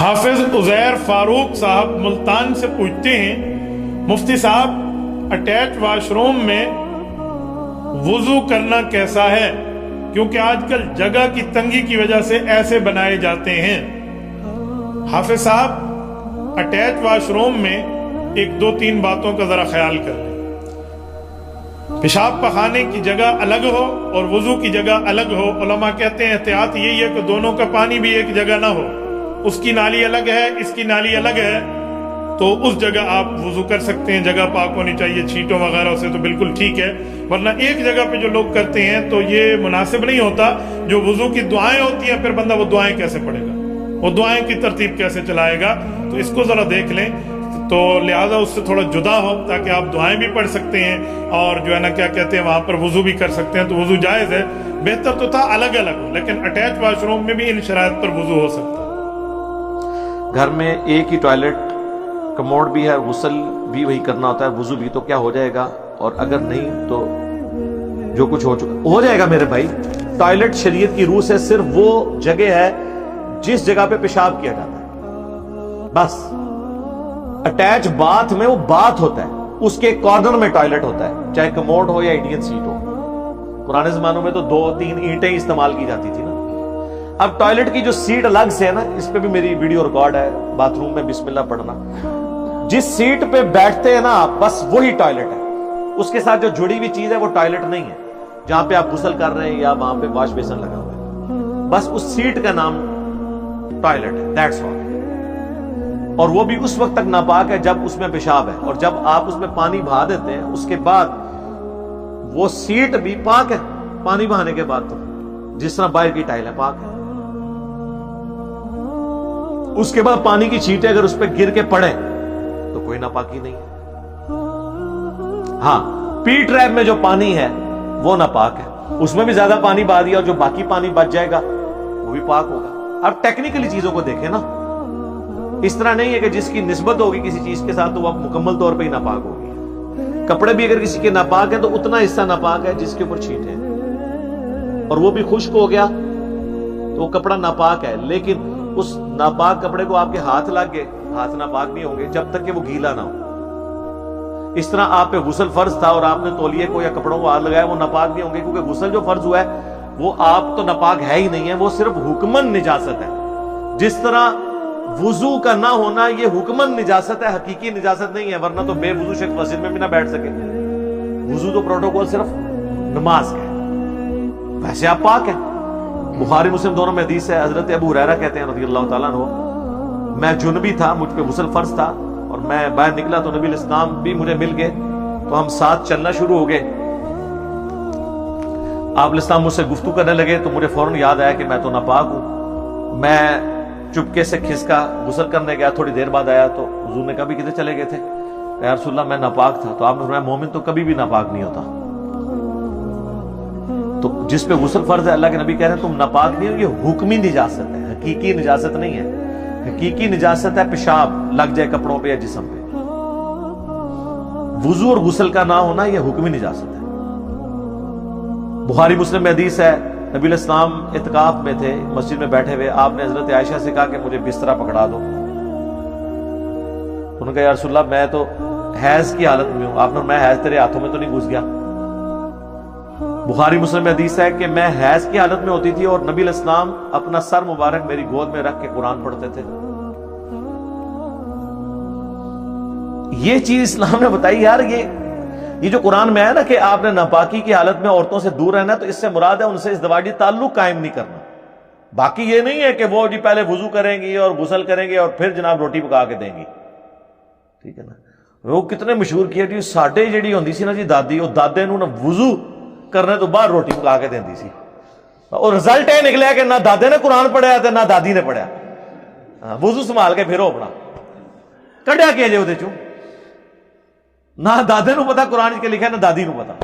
حافظ عزیر فاروق صاحب ملتان سے پوچھتے ہیں، مفتی صاحب اٹیچ واش روم میں وضو کرنا کیسا ہے؟ کیونکہ آج کل جگہ کی تنگی کی وجہ سے ایسے بنائے جاتے ہیں۔ حافظ صاحب اٹیچ واش روم میں ایک دو تین باتوں کا ذرا خیال کر لیں۔ پیشاب پخانے کی جگہ الگ ہو اور وضو کی جگہ الگ ہو۔ علماء کہتے ہیں احتیاط یہی ہے کہ دونوں کا پانی بھی ایک جگہ نہ ہو، اس کی نالی الگ ہے، اس کی نالی الگ ہے، تو اس جگہ آپ وضو کر سکتے ہیں، جگہ پاک ہونی چاہیے، چھینٹوں وغیرہ سے تو بالکل ٹھیک ہے، ورنہ ایک جگہ پہ جو لوگ کرتے ہیں تو یہ مناسب نہیں ہوتا۔ جو وضو کی دعائیں ہوتی ہیں پھر بندہ وہ دعائیں کیسے پڑھے گا، وہ دعائیں کی ترتیب کیسے چلائے گا؟ تو اس کو ذرا دیکھ لیں، تو لہٰذا اس سے تھوڑا جدا ہو تاکہ آپ دعائیں بھی پڑھ سکتے ہیں اور جو ہے نا کیا کہتے ہیں وہاں پر وضو بھی کر سکتے ہیں، تو وضو جائز ہے۔ بہتر تو تھا الگ الگ ہو، لیکن اٹیچ واش روم میں بھی ان شرائط پر وضو ہو سکتا ہے۔ گھر میں ایک ہی ٹوائلٹ کموڈ بھی ہے، غسل بھی وہی کرنا ہوتا ہے، وضو بھی، تو کیا ہو جائے گا؟ اور اگر نہیں تو جو کچھ ہو چکا ہو جائے گا میرے بھائی۔ ٹوائلٹ شریعت کی روح سے صرف وہ جگہ ہے جس جگہ پہ پیشاب کیا جاتا ہے، بس۔ اٹیچ باتھ میں وہ باتھ ہوتا ہے، اس کے کارنر میں ٹوائلٹ ہوتا ہے، چاہے کموڈ ہو یا انڈین سیٹ ہو۔ پرانے زمانوں میں تو 2-3 اینٹیں استعمال کی جاتی تھی نا۔ اب ٹوائلٹ کی جو سیٹ الگ سے ہے نا، اس پہ بھی میری ویڈیو ریکارڈ ہے، باتھ روم میں بسم اللہ پڑھنا۔ جس سیٹ پہ بیٹھتے ہیں نا آپ، بس وہی ٹوائلٹ ہے، اس کے ساتھ جو جڑی ہوئی چیز ہے وہ ٹوائلٹ نہیں ہے۔ جہاں پہ آپ غسل کر رہے ہیں یا وہاں پہ واش بیسن لگا ہوا ہے، بس اس سیٹ کا نام ٹوائلٹ ہے، دیٹس آل۔ اور وہ بھی اس وقت تک ناپاک ہے جب اس میں پیشاب ہے، اور جب آپ اس میں پانی بہا دیتے ہیں اس کے بعد وہ سیٹ بھی پاک ہے، پانی بہانے کے بعد تو جس طرح باہر کی ٹائل ہے پاک ہے۔ اس کے بعد پانی کی چھینٹیں اگر اس پہ گر کے پڑے تو کوئی ناپاکی نہیں ہے۔ ہاں، پی ٹریپ میں جو پانی ہے وہ ناپاک ہے، اس میں بھی زیادہ پانی بہا دیا اور جو باقی پانی بچ جائے گا وہ بھی پاک ہوگا۔ اب ٹیکنیکلی چیزوں کو دیکھیں نا، اس طرح نہیں ہے کہ جس کی نسبت ہوگی کسی چیز کے ساتھ تو وہ مکمل طور پہ ہی ناپاک ہوگی۔ کپڑے بھی اگر کسی کے ناپاک ہیں تو اتنا حصہ ناپاک ہے جس کے اوپر چھینٹیں ہیں، اور وہ بھی خشک ہو گیا تو وہ کپڑا ناپاک ہے، لیکن اس ناپاک کپڑے کو آپ کے ہاتھ لگ گئے، ہاتھ ناپاک نہیں ہوں گے جب تک کہ وہ گیلا نہ ہو۔ اس طرح آپ پہ غسل فرض تھا اور آپ نے تولیے کو یا کپڑوں کو ہاتھ لگایا، وہ ناپاک نہیں ہوں گے، کیونکہ غسل جو فرض ہوا ہے وہ آپ تو ناپاک ہے ہی نہیں ہے، وہ صرف حکمن نجاست ہے۔ جس طرح وضو کا نہ ہونا یہ حکمن نجاست ہے، حقیقی نجاست نہیں ہے، ورنہ تو بے وضو شخص مسجد میں بھی نہ بیٹھ سکے۔ وضو تو پروٹوکول صرف نماز کا ہے، ویسے آپ پاک ہیں۔ بخاری مسلم دونوں میں حدیث ہے، حضرت ابو ہریرہ کہتے ہیں رضی اللہ تعالیٰ عنہ، میں جنبی تھا، مجھ پہ غسل فرض تھا، اور میں باہر نکلا تو نبی علیہ السلام بھی مجھے مل گئے، تو ہم ساتھ چلنا شروع ہو گئے۔ آپ علیہ السلام مجھ سے گفتگو کرنے لگے تو مجھے فوراً یاد آیا کہ میں تو ناپاک ہوں۔ میں چپکے سے کھسکا غسل کرنے گیا، تھوڑی دیر بعد آیا تو حضور نے کہا بھی کدھر چلے گئے تھے؟ یا رسول اللہ میں ناپاک تھا۔ تو آپ نے فرمایا مومن تو کبھی بھی ناپاک نہیں ہوتا۔ تو جس پہ غسل فرض ہے، اللہ کے نبی کہہ رہے ہیں تم ناپاک نہیں ہو، یہ حکمی نجاست ہے، حقیقی نجاست نہیں ہے۔ حقیقی نجاست ہے پیشاب لگ جائے کپڑوں پہ یا جسم پہ۔ وضو اور غسل کا نہ ہونا یہ حکمی نجاست ہے۔ بخاری مسلم میں حدیث ہے، نبی علیہ السلام اعتکاف میں تھے، مسجد میں بیٹھے ہوئے، آپ نے حضرت عائشہ سے کہا کہ مجھے بسترا پکڑا دو۔ انہوں نے کہا یا رسول اللہ میں تو حیض کی حالت میں ہوں۔ آپ نے فرمایا حیض تیرے ہاتھوں میں تو نہیں گھس گیا؟ بخاری مسلم میں حدیث ہے کہ میں حیض کی حالت میں ہوتی تھی اور نبی علیہ السلام اپنا سر مبارک میری گود میں رکھ کے قرآن پڑھتے تھے۔ یہ چیز اسلام نے بتائی یار، یہ جو قرآن میں ہے نا کہ آپ نے ناپاکی کی حالت میں عورتوں سے دور رہنا، تو اس سے مراد ہے ان سے ازدواجی تعلق قائم نہیں کرنا۔ باقی یہ نہیں ہے کہ وہ جی پہلے وضو کریں گی اور غسل کریں گے اور پھر جناب روٹی پکا کے دیں گی، ٹھیک ہے نا۔ وہ کتنے مشہور کیا جی، ساڈے جیڑی ہوندی سی نا جی دادی، وہ دادے نو نا وضو کرنے تو بعد روٹی پکا کے دیندی سی، اور رزلٹ یہ نکلیا کہ نہ دادے نے قرآن پڑھیا تے نہ دادی نے پڑھیا۔ وضو سنبھال کے پھرو اپنا، کڈیا کیا جے وہ چوں، نہ دادے نو پتا قرآن کے لکھا نہ دادی نو پتا۔